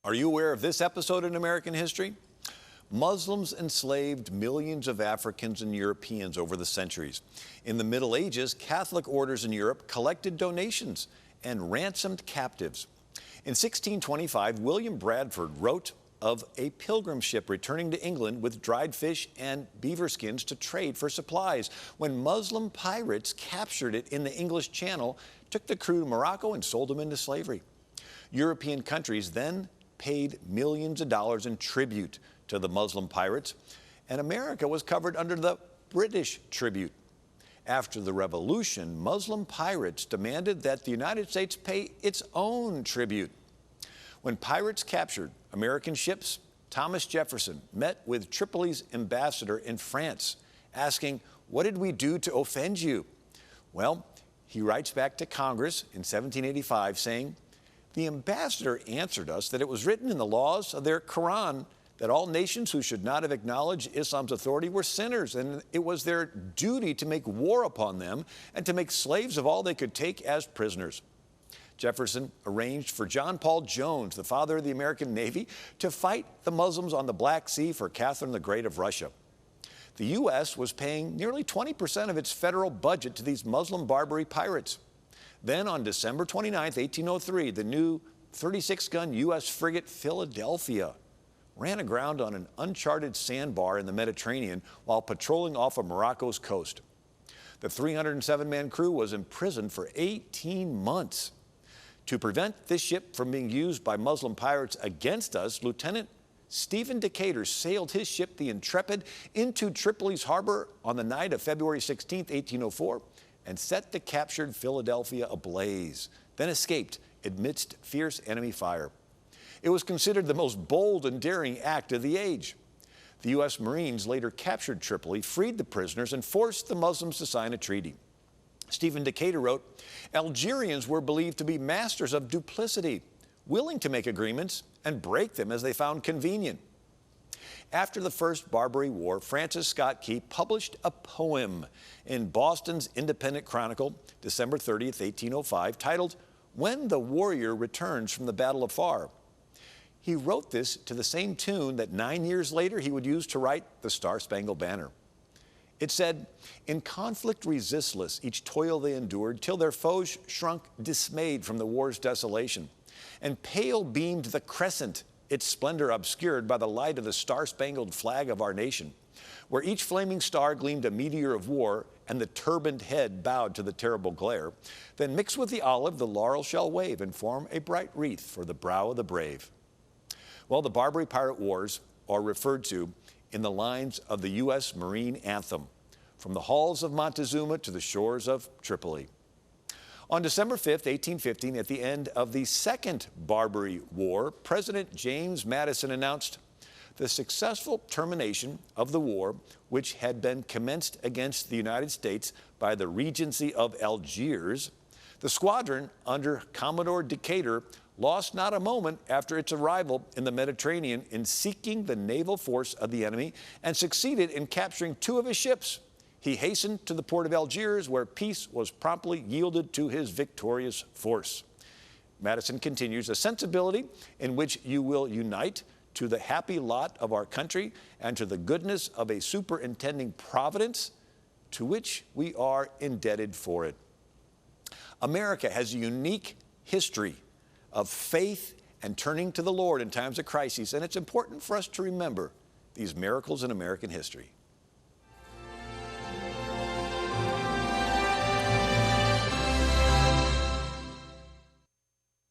Are you aware of this episode in American history? Muslims enslaved millions of Africans and Europeans over the centuries. In the Middle Ages, Catholic orders in Europe collected donations and ransomed captives. In 1625, William Bradford wrote of a pilgrim ship returning to England with dried fish and beaver skins to trade for supplies, when Muslim pirates captured it in the English Channel, took the crew to Morocco and sold them into slavery. European countries then paid millions of dollars in tribute to the Muslim pirates, and America was covered under the British tribute. After the revolution, Muslim pirates demanded that the United States pay its own tribute. When pirates captured American ships, Thomas Jefferson met with Tripoli's ambassador in France, asking, "What did we do to offend you?" Well, he writes back to Congress in 1785 saying, "The ambassador answered us that it was written in the laws of their Quran that all nations who should not have acknowledged Islam's authority were sinners, and it was their duty to make war upon them and to make slaves of all they could take as prisoners." Jefferson arranged for John Paul Jones, the father of the American Navy, to fight the Muslims on the Black Sea for Catherine the Great of Russia. The U.S. was paying nearly 20% of its federal budget to these Muslim Barbary pirates. Then on December 29, 1803, the new 36-gun U.S. frigate Philadelphia ran aground on an uncharted sandbar in the Mediterranean while patrolling off of Morocco's coast. The 307-man crew was imprisoned for 18 months. To prevent this ship from being used by Muslim pirates against us, Lieutenant Stephen Decatur sailed his ship, the Intrepid, into Tripoli's harbor on the night of February 16, 1804, and set the captured Philadelphia ablaze, then escaped amidst fierce enemy fire. It was considered the most bold and daring act of the age. The U.S. Marines later captured Tripoli, freed the prisoners, and forced the Muslims to sign a treaty. Stephen Decatur wrote, "Algerians were believed to be masters of duplicity, willing to make agreements and break them as they found convenient." After the First Barbary War, Francis Scott Key published a poem in Boston's Independent Chronicle, December 30th, 1805, titled, "When the Warrior Returns from the Battle Afar." He wrote this to the same tune that 9 years later he would use to write the Star-Spangled Banner. It said, "In conflict resistless, each toil they endured, till their foes shrunk dismayed from the war's desolation. And pale beamed the crescent, its splendor obscured by the light of the star-spangled flag of our nation, where each flaming star gleamed a meteor of war, and the turbaned head bowed to the terrible glare. Then mixed with the olive, the laurel shall wave, and form a bright wreath for the brow of the brave." Well, the Barbary Pirate Wars are referred to in the lines of the U.S. Marine Anthem, "From the halls of Montezuma to the shores of Tripoli." On December 5th, 1815, at the end of the Second Barbary War, President James Madison announced the successful termination of the war, which had been commenced against the United States by the Regency of Algiers. The squadron under Commodore Decatur lost not a moment after its arrival in the Mediterranean in seeking the naval force of the enemy and succeeded in capturing 2 of his ships. He hastened to the port of Algiers, where peace was promptly yielded to his victorious force. Madison continues, "A sensibility in which you will unite to the happy lot of our country and to the goodness of a superintending providence, to which we are indebted for it." America has a unique history of faith and turning to the Lord in times of crises, and it's important for us to remember these miracles in American history.